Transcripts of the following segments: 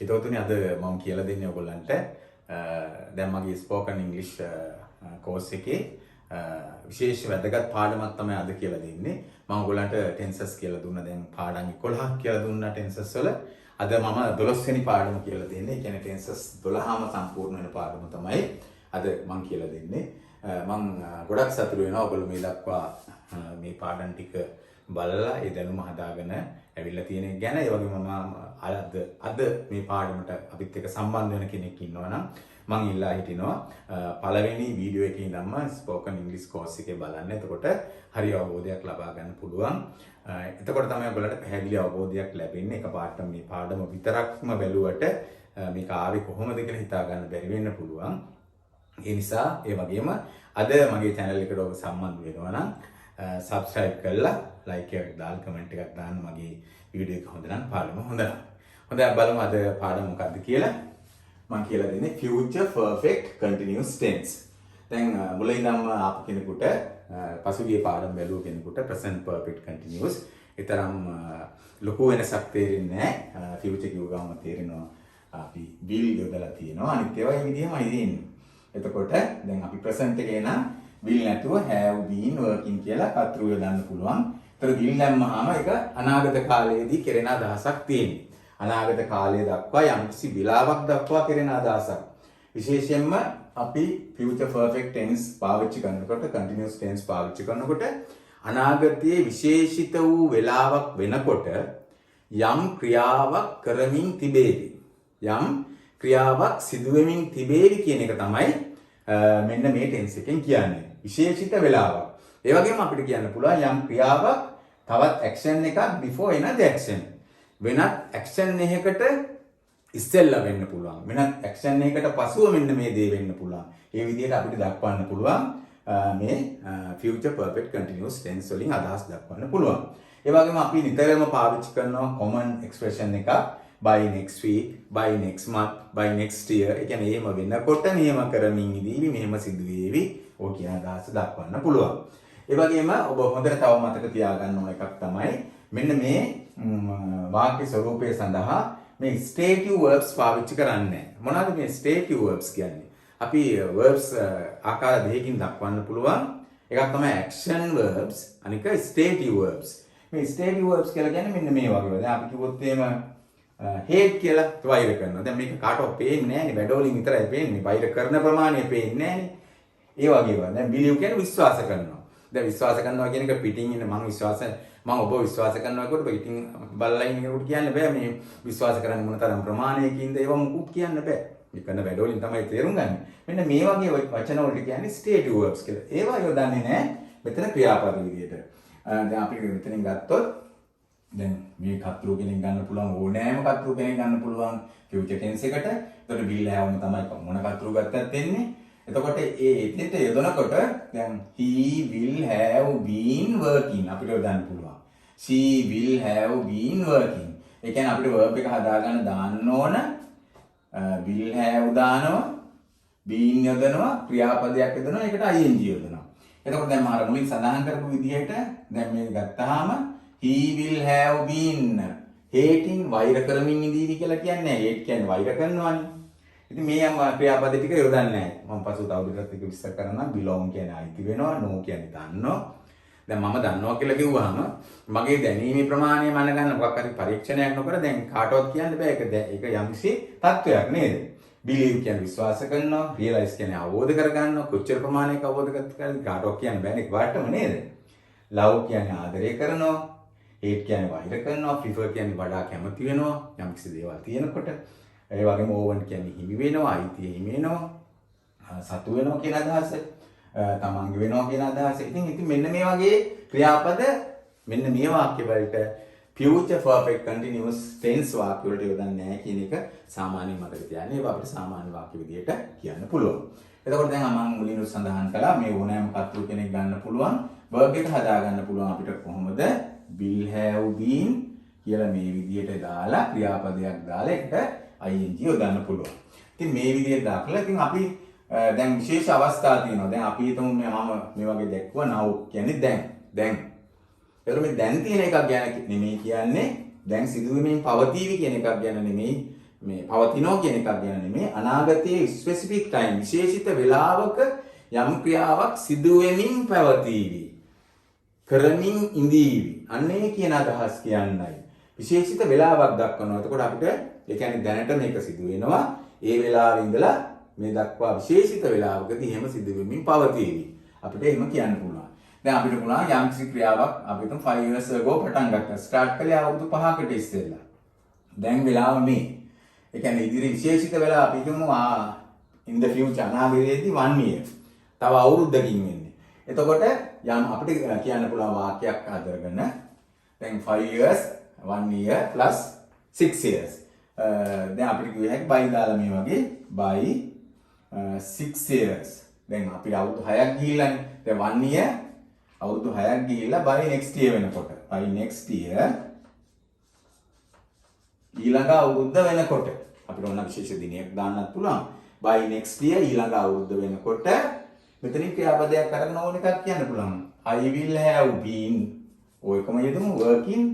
හිතවතුනි අද මම කියලා දෙන්නේ ඔයගොල්ලන්ට දැන් මගේ ස්පෝකන් ඉංග්ලිෂ් කෝස් එකේ විශේෂ වැදගත් පාඩමක් තමයි අද කියලා දෙන්නේ. මම ඔයගොල්ලන්ට ටෙන්සස් කියලා දුන්නා. දැන් පාඩම් 11ක් කියලා දුන්නා ටෙන්සස් වල. අද මම 12 වෙනි පාඩම කියලා දෙන්නේ. ඒ කියන්නේ ටෙන්සස් 12ම සම්පූර්ණ වෙන පාඩම තමයි අද මම කියලා දෙන්නේ. මම ගොඩක් සතුටු වෙනවා ඔයගොල්ලෝ මේ දක්වා මේ පාඩම් ටික බලලා ඒ දැනුම හදාගෙන ඇවිල්ලා තියෙන එක ගැන. ඒ වගේම මම අද මේ පාඩමට අපිත් එක්ක සම්බන්ධ වෙන කෙනෙක් ඉන්නවා නම් මම ඉල්ලා හිටිනවා පළවෙනි වීඩියෝ එකේ ඉඳන්ම ස්පෝකන් ඉංග්‍රීසි කෝස් එකේ බලන්න. එතකොට හරි අවබෝධයක් ලබා ගන්න පුළුවන්. එතකොට තමයි ඔයගොල්ලන්ට පැහැදිලි අවබෝධයක් ලැබෙන්නේ. එකපාරට මේ පාඩම විතරක්ම බැලුවට මේක ආවේ කොහොමද කියලා හිතා ගන්න බැරි වෙන්න පුළුවන්. ඒ නිසා ඒ වගේම අද මගේ channel එකට ඔබ සම්බන්ධ වෙනවා නම් subscribe කරලා like එකක් දාලා comment එකක් දාන්න. මගේ වීඩියෝ එක හොඳ නම් පාඩම හොඳ නම්. හොඳයි බලමු අද පාඩම මොකක්ද කියලා. මම කියලා දෙන්නේ future perfect continuous tense. දැන් මුලින් ඉඳන්ම ආපු කෙනෙකුට පසුගිය පාඩම් බැලුව කෙනෙකුට present perfect continuous ඊතරම් ලොකු වෙනසක් තේරෙන්නේ නැහැ. future කිව්ව ගමන් තේරෙනවා අපි will යොදලා තියෙනවා. අනිත් ඒවා මේ විදිහමයි දෙන්නේ. එතකොට දැන් අපි present එකේ නම් will නැතුව have been working කියලා කතරු යොදන්න පුළුවන්. ඒතර will දැම්මහම ඒක අනාගත කාලයේදී කෙරෙන අදහසක් තියෙනවා. අනාගත කාලය දක්වා යම්කිසි විලාවක් දක්වා කෙරෙන අදහසක්. විශේෂයෙන්ම අපි future perfect tense පාවිච්චි කරනකොට continuous tense පාවිච්චි කරනකොට අනාගතයේ විශේෂිත වූ වෙලාවක් වෙනකොට යම් ක්‍රියාවක් කරමින් තිබේවි. යම් ක්‍රියාවක් සිදු වෙමින් තිබේවි කියන එක තමයි මෙන්න මේ tense එකෙන් කියන්නේ. විශේෂිත වෙලාවක්. ඒ වගේම අපිට කියන්න පුළුවන් යම් ක්‍රියාවක් තවත් action එකක් before another action. වෙනත් action එකකට ඉස්සෙල්ලා වෙන්න පුළුවන්. වෙනත් action එකකට පසුව මෙන්න මේ දේ වෙන්න පුළුවන්. ඒ විදිහට අපිට දක්වන්න පුළුවන් මේ future perfect continuous tense වලින් අදහස් දක්වන්න පුළුවන්. ඒ වගේම අපි නිතරම පාවිච්චි කරනවා common expression එකක් by next week, by next month, by next year. ඒ කියන්නේ එහෙම වෙනකොට මෙහෙම කරමින් ඉදීවි, මෙහෙම සිදු වේවි. ඔය කියන අදහස දක්වන්න පුළුවන්. ඒ වගේම ඔබ හොඳට තව මතක තියාගන්න ඕන එකක් තමයි මෙන්න මේ වාක්‍ය ස්වරූපය සඳහා මේ stative verbs පාවිච්චි කරන්නේ. මොනවද මේ stative verbs කියන්නේ? අපි verbs ආකාර දෙකකින් දක්වන්න පුළුවන්. එකක් තමයි action verbs, අනික stative verbs. මේ stative verbs කියලා කියන්නේ මෙන්න මේ වගේ. දැන් අපි කිව්වොත් එහෙම hate කියලා වෛර කරනවා. දැන් මේක කාටවත් පේන්නේ නැහැ නේ. වැඩවලින් විතරයි පේන්නේ. වෛර කරන ප්‍රමාණය පේන්නේ නැහැ නේ. ඒ වගේ වань. දැන් believe කියන්නේ විශ්වාස කරනවා. දැන් විශ්වාස කරනවා කියන එක පිටින් ඉන්න මම ඔබ විශ්වාස කරනවා කොට පිටින් බලලා ඉන්න කෙනෙකුට කියන්න බෑ මේ විශ්වාස කරන්නේ මොන තරම් ප්‍රමාණයකින්ද ඒව මුකුත් කියන්න බෑ. මේ කරන වැඩවලින් තමයි තේරුම් ගන්න. මෙන්න මේ වගේ වචන වලට කියන්නේ stative verbs කියලා. ඒවා යොදන්නේ නැහැ මෙතන ක්‍රියාපද විදියට. දැන් අපි මෙතනින් ගත්තොත් දැන් මේ කතරු කෙනෙක් ගන්න පුළුවන් ඕනෑම කතරු කෙනෙක් ගන්න පුළුවන් future tense එකට. ඒතකොට will have තමයි මොන කතරු ගත්තත් එන්නේ. එතකොට ඒකට යොදනකොට දැන් he will have been working අපිට යොදන්න පුළුවන්. She will have been working. ඒ කියන්නේ අපිට verb එක හදාගන්න දාන්න ඕන will have දානවා, been යොදනවා, ක්‍රියාපදයක් යොදනවා, ඒකට ing යොදනවා. එතකොට දැන් මම මුලින් සඳහන් කරපු විදිහට දැන් මේක ගත්තාම he will have been hating වෛර කරමින් ඉඳීවි කියලා කියන්නේ hate කියන්නේ වෛර කරනවානේ. ඉතින් මේ ක්‍රියාපද ටික යොදන්නේ නැහැ. මම පසු තවදුරටත් ඒක විස්තර කරනවා. belong කියන්නේ අයිති වෙනවා, no කියන්නේ දන්නවා. දැන් මම දන්නවා කියලා කිව්වහම මගේ දැනීමේ ප්‍රමාණය මනගන්න මොකක් හරි පරීක්ෂණයක් නොකර දැන් කාටවත් කියන්න බෑ. ඒක යම්කිසි තත්වයක් නේද? believe කියන්නේ විශ්වාස කරනවා, realize කියන්නේ අවබෝධ කරගන්නවා. කොච්චර ප්‍රමාණයක අවබෝධ කරගන්නද කාටවත් කියන්න බෑනේ ඒකටම නේද? love කියන්නේ ආදරය කරනවා, hate කියන්නේ වෛර කරනවා, prefer කියන්නේ වඩා කැමති වෙනවා යම්කිසි දේවල් තියෙනකොට. ඒ වගේම ඕවන් කියන්නේ හිමි වෙනවා, අයිතිය හිමි වෙනවා, සතු වෙනවා කියන අදහස, තමන්ගේ වෙනවා කියන අදහස. ඉතින් මෙන්න මේ වගේ ක්‍රියාපද මෙන්න මේ වාක්‍ය වලට future perfect continuous tense වාක්‍ය වලට යොදන්නේ නැහැ කියන එක සාමාන්‍ය මතක තියාගන්න. ඒක අපිට සාමාන්‍ය වාක්‍ය විදිහට කියන්න පුළුවන්. එතකොට දැන් මම මුලින්ම සඳහන් කළා මේ ඕනෑම කතරු කෙනෙක් ගන්න පුළුවන්. verb එක හදා ගන්න පුළුවන් අපිට කොහොමද? will have been කියලා මේ විදිහට දාලා ක්‍රියාපදයක් දාලා එකට ing යොදන්න පුළුවන්. ඉතින් මේ විදිහට දාලා ඉතින් අපි දැන් විශේෂ අවස්ථා තියෙනවා. දැන් අපි හිතමු මම මේ වගේ දැක්වුවා now කියන්නේ දැන්. ඒතර මේ දැන් තියෙන එකක් ගැන නෙමෙයි කියන්නේ දැන් සිදුවීමෙන් පවතීවි කියන එකක් ගැන නෙමෙයි මේ පවතිනවා කියන එකක් ගැන නෙමෙයි අනාගතයේ ස්පෙસિෆික් ටයිම් විශේෂිත වේලාවක යම් ක්‍රියාවක් සිදු වෙමින් පැවතීවි. කරමින් ඉඳීවි. අන්නේ කියන අදහස් කියන්නයි. විශේෂිත වේලාවක් දක්වනවා. එතකොට අපිට ඒ කියන්නේ දැනට මේක සිදු වෙනවා. ඒ වෙලාවේ ඉඳලා මේ දක්වා විශේෂිත වේලාවකදී එහෙම සිදු වෙමින් පවතීවි. අපිට එහෙම කියන්න පුළුවන්. දැන් අපිට පුළුවන් යම් කිසි ක්‍රියාවක් අපි හිතමු 5 years ago පටන් ගත්තා. ස්ටාර්ට් කළේ අවුරුදු 5කට ඉස්සෙල්ලා. දැන් වෙලාව මේ. ඒ කියන්නේ ඉදිරි විශේෂිත වෙලාව අපි හිතමු in the future අනාගතයේදී 1 year. තව අවුරුද්දකින් වෙන්නේ. එතකොට යම් අපිට කියන්න පුළුවන් වාක්‍යයක් අදගෙන දැන් 5 years 1 year plus 6 years. දැන් අපිට කිව්ව හැකි by දාලා මේ වගේ by 6 years. දැන් අපි අවුරුදු 6ක් ගිහිල්ලානේ. දැන් 1 year අවුරුදු 6ක් ගිහිල්ලා by next year වෙනකොට. by next year ඊළඟ අවුරුද්ද වෙනකොට අපිට ඕන විශේෂ දිනයක් දාන්නත් පුළුවන්. by next year ඊළඟ අවුරුද්ද වෙනකොට මෙතනින් ක්‍රියාපදයක් අරගෙන ඕන එකක් කියන්න පුළුවන්. I will have been ඔයකම යෙදමු working.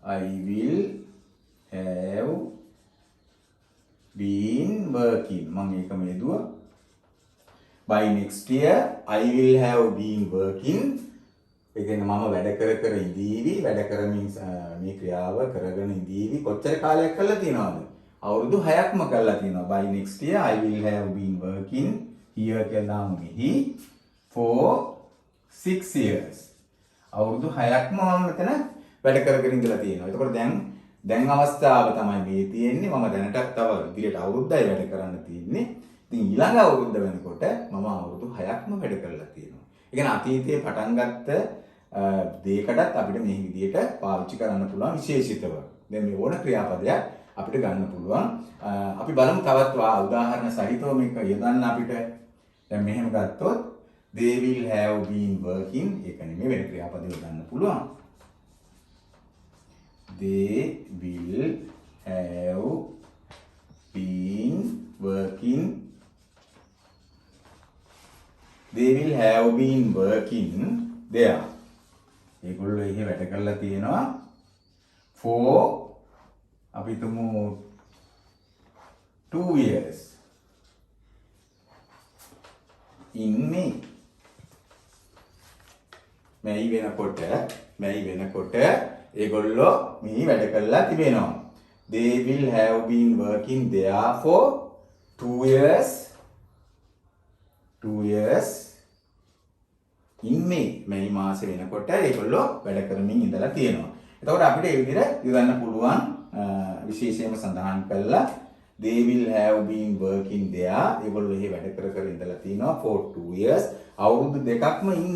I will have been working. මම ඒකම යෙදුවා. by next year I will have been working. ඒ කියන්නේ මම වැඩ කර ඉඳීවි. වැඩ කරමින් මේ ක්‍රියාව කරගෙන ඉඳීවි. කොච්චර කාලයක් කරලා තියෙනවද? අවුරුදු 6ක්ම කරලා තියෙනවා. by next year I will have been working here කියලා මෙහි for 6 years. අවුරුදු 6ක්ම මම මෙතන වැඩ කර ඉඳලා තියෙනවා. එතකොට දැන් අවස්ථාව තමයි මේ තියෙන්නේ. මම දැනට තව ඉදිරියට අවුරුද්දයි වැඩ කරන්න තියෙන්නේ. ඉතින් ඊළඟ අවුරුද්ද වෙනකොට මම අවුරුදු 6ක්ම වැඩ කරලා තියෙනවා. ඒ කියන්නේ අතීතයේ පටන් ගත්ත දෙයකටත් අපිට මේ විදිහට පාවිච්චි කරන්න පුළුවන් විශේෂිතව. දැන් මේ ඕන ක්‍රියාපදයක් අපිට ගන්න පුළුවන්. අපි බලමු තවත් උදාහරණ සහිතව මේක යොදන්න අපිට. දැන් මෙහෙම ගත්තොත් they will have been working ඒක නෙමෙයි වෙන ක්‍රියාපදයක් යොදන්න පුළුවන්. they will have been working. they will have been working there. ඒගොල්ලෝ එහෙ වැඩ කරලා තියෙනවා for අපි තුමු 2 years in May. May වෙනකොට ඒගොල්ලෝ මේ වැඩ කරලා තිබෙනවා. they will have been working there for 2 years in May. මේ මාසේ වෙනකොට ඒගොල්ලෝ වැඩ කරමින් ඉඳලා තියෙනවා. එතකොට අපිට මේ විදිහට යොදන්න පුළුවන් විශේෂයෙන්ම සඳහන් කළා they will have been working there. ඒගොල්ලෝ එහෙ වැඩ කර ඉඳලා තිනවා for 2 years. අවුරුදු දෙකක්ම in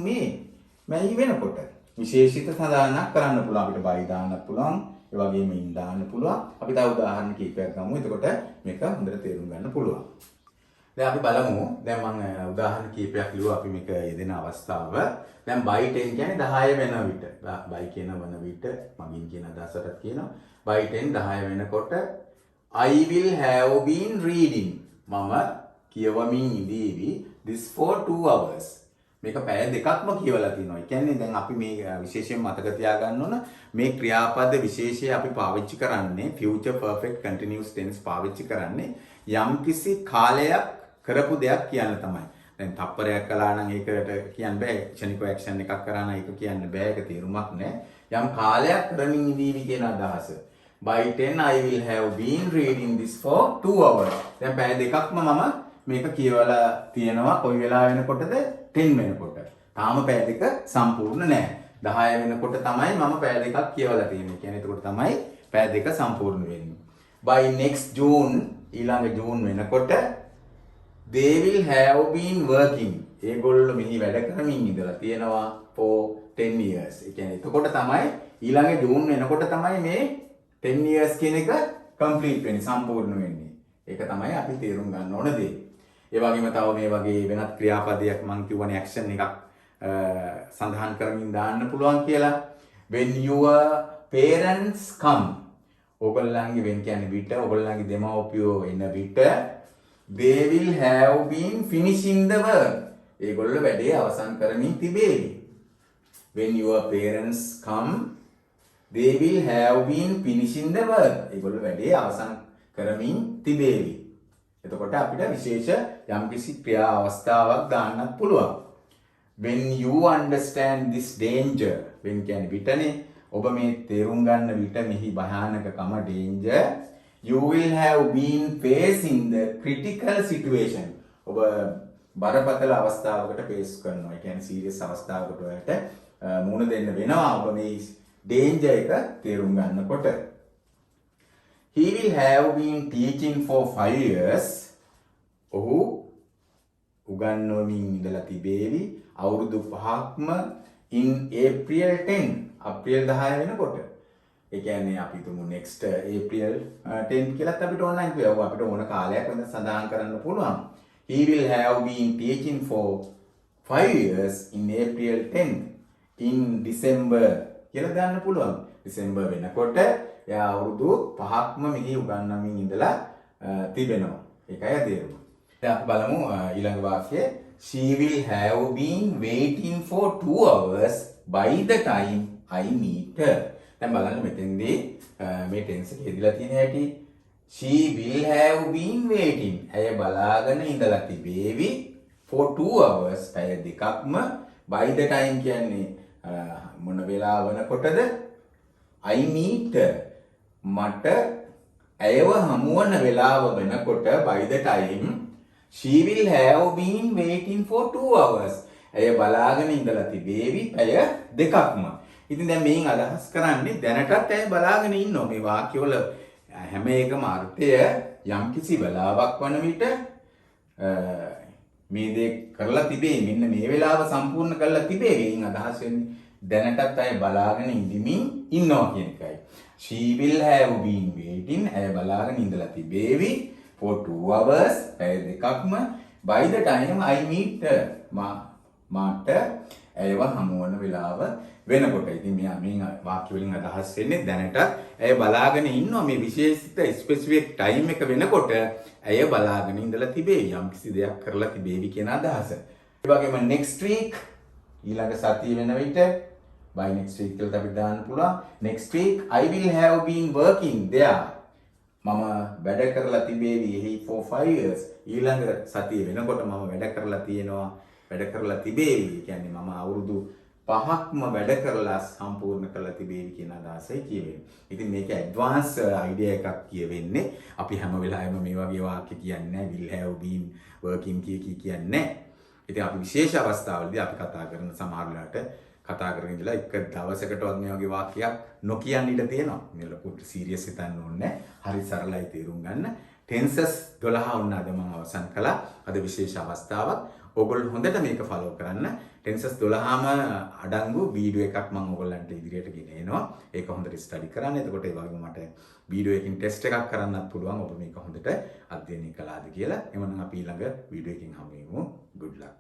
May වෙනකොට විශේෂිත සඳහනක් කරන්න පුළුවන්. අපිට by දාන්නත් පුළුවන්. ඒ වගේම in දාන්න පුළුවන්. අපි තව උදාහරණ කිහිපයක් ගමු. එතකොට මේක හොඳට තේරුම් ගන්න පුළුවන්. දැන් අපි බලමු. දැන් මම උදාහරණ කිහිපයක් ලියුවා අපි මේක යෙදෙන අවස්ථාව. දැන් by 10 කියන්නේ 10 වෙන විට. by කියන වන විට මගින් කියන අදහසට කියනවා. by 10 10 වෙනකොට I will have been reading. මම කියවමින් ඉඳීවි this for 2 hours. මේක පැය දෙකක්ම කියවලා තිනවා. ඒ කියන්නේ දැන් අපි මේ විශේෂයෙන් මතක තියාගන්න ඕන මේ ක්‍රියාපද විශේෂය අපි පාවිච්චි කරන්නේ future perfect continuous tense පාවිච්චි කරන්නේ යම්කිසි කාලයක් කරපු දෙයක් කියන්න තමයි. දැන් තප්පරයක් කළා නම් ඒකට කියන්න බෑ. ක්ෂණික ඇක්ෂන් එකක් කරා නම් ඒක කියන්න බෑ. ඒක තේරුමක් නෑ. යම් කාලයක් කරමින් ඉඳීවි කියන අදහස. by 10 I will have been reading this for 2 hours. දැන් පැය දෙකක්ම මම මේක කියවලා තියෙනවා. කොයි වෙලාව වෙනකොටද? 10 වෙනකොට. තාම පැය දෙක සම්පූර්ණ නෑ. 10 වෙනකොට තමයි මම පැය දෙකක් කියවලා තියෙන්නේ. කියන්නේ එතකොට තමයි පැය දෙක සම්පූර්ණ වෙන්නේ. by next June ඊළඟ ජූන් වෙනකොට they will have been working. ඒගොල්ලෝ මෙහි වැඩ කරමින් ඉඳලා තියෙනවා for 10 years. ඒ කියන්නේ එතකොට තමයි ඊළඟ ජූන් වෙනකොට තමයි මේ 10 years කියන එක complete වෙන්නේ සම්පූර්ණ වෙන්නේ. ඒක තමයි අපි තේරුම් ගන්න ඕන දේ. ඒ වගේම තව මේ වගේ වෙනත් ක්‍රියාපදයක් මම කියවනේ action එකක් සඳහන් කරමින් දාන්න පුළුවන් කියලා. when your parents come. ඔයගොල්ලන්ගේ වෙන කියන්නේ විට ඔයගොල්ලන්ගේ දෙමව්පියෝ එන විට they will have been finishing the work. ඒගොල්ලෝ වැඩේ අවසන් කරමින් තිබේවි. when your parents come they will have been finishing the work. ඒගොල්ලෝ වැඩේ අවසන් කරමින් තිබේවි. එතකොට අපිට විශේෂ යම්කිසි ක්‍රියා අවස්ථාවක් දාන්නත් පුළුවන්. When you understand this danger, when කියන්නේ විතනේ ඔබ මේ තේරුම් ගන්න විට මෙහි භයානකකම danger, you will have been facing the critical situation. ඔබ බරපතල අවස්ථාවකට face කරනවා. ඒ කියන්නේ serious අවස්ථාවකට ඔයාලට මුහුණ දෙන්න වෙනවා ඔබ මේ danger එක තේරුම් ගන්නකොට. He will have been teaching for 5 years. ඔහු උගන්වමින් ඉඳලා තිබේවි අවුරුදු 5ක්ම in April 10. අප්‍රේල් 10 වෙනකොට. ඒ කියන්නේ අපි තුමු next April 10 කියලාත් අපිට online කියව අපිට ඕන කාලයක් වෙන සඳහන් කරන්න පුළුවන්. He will have been teaching for 5 years in April 10. In December කියලා දාන්න පුළුවන්. December වෙනකොට එයා අවුරුදු 5ක්ම මෙහි උගන්වමින් ඉඳලා තිබෙනවා. ඒකයි තේරුම. දැන් අපි බලමු ඊළඟ වාක්‍යය. She will have been waiting for 2 hours by the time I meet her. දැන් බලන්න මෙතෙන්දී මේ ටෙන්ස් එක යෙදලා තියෙන හැටි. She will have been waiting. ඇය බලාගෙන ඉඳලා තිබේවි for 2 hours. පැය දෙකක්ම by the time කියන්නේ මොන වෙලාව වෙනකොටද? I meet her. මට ඇයව හමු වන වෙලාව වෙනකොට by the time she will have been waiting for 2 hours. ඇය බලාගෙන ඉඳලා තිබේවි පැය දෙකක්ම. ඉතින් දැන් මේන් අදහස් කරන්නේ දැනටත් ඇය බලාගෙන ඉන්නවා. මේ වාක්‍යවල හැම එකම අර්ථය යම්කිසි වෙලාවක් වන විට මේ දේ කරලා තිබේ. මෙන්න මේ වෙලාව සම්පූර්ණ කරලා තිබේ. මේන් අදහස් වෙන්නේ දැනටත් ඇය බලාගෙන ඉඳමින් ඉන්නවා කියන එකයි. She will have been waiting. ඇය බලාගෙන ඉඳලා තිබේවි for 2 hours. පැය දෙකක්ම by the time I meet her. මාට ඇයව හමු වන වෙලාව වෙනකොට. ඉතින් මේ වාක්‍ය වලින් අදහස් වෙන්නේ දැනට ඇය බලාගෙන ඉන්නවා මේ විශේෂිත ස්පෙસિෆික් ටයිම් එක වෙනකොට ඇය බලාගෙන ඉඳලා තිබේවි. යම්කිසි දෙයක් කරලා තිබේවි කියන අදහස. ඒ වගේම next week ඊළඟ සතිය වෙන විට by next week කියලා අපි දාන්න පුළුවන්. Next week I will have been working there. මම වැඩ කරලා තිබේවි එහි for 5 years. ඊළඟ සතිය වෙනකොට මම වැඩ කරලා තියෙනවා. වැඩ කරලා තිබේවි. ඒ කියන්නේ මම අවුරුදු 5ක්ම වැඩ කරලා සම්පූර්ණ කරලා තිබේවි කියන අදහසයි කියවෙන්නේ. ඉතින් මේක ඇඩ්වාන්ස් අයිඩියා එකක් කියවෙන්නේ. අපි හැම වෙලාවෙම මේ වගේ වාක්‍ය කියන්නේ නැහැ. will have been working කියන්නේ නැහැ. ඉතින් අපි විශේෂ අවස්ථාවලදී අපි කතා කරන සමහර වෙලාවට කතා කරගෙන ඉඳලා එක දවසකටවත් මේ වගේ වාක්‍යයක් නොකියන්න ඉඩ තියෙනවා. මේ ලොකු සීරියස් හිතන්න ඕනේ. හරි සරලයි තේරුම් ගන්න. ටෙන්සස් 12 වුණ අද මම අවසන් කළා. අද විශේෂ අවස්ථාවක්. ඔයගොල්ලෝ හොඳට මේක ෆලෝ කරන්න. ටෙන්සස් 12ම අඩංගු වීඩියෝ එකක් මම ඔයගොල්ලන්ට ඉදිරියට ගෙන එනවා. ඒක හොඳට ස්ටඩි කරන්න. එතකොට ඒ වගේම මට වීඩියෝ එකකින් ටෙස්ට් එකක් කරන්නත් පුළුවන්. ඔබ මේක හොඳට අධ්‍යයනය කළාද කියලා. එමනම් අපි ඊළඟ වීඩියෝ එකකින් හමු වෙමු. good luck.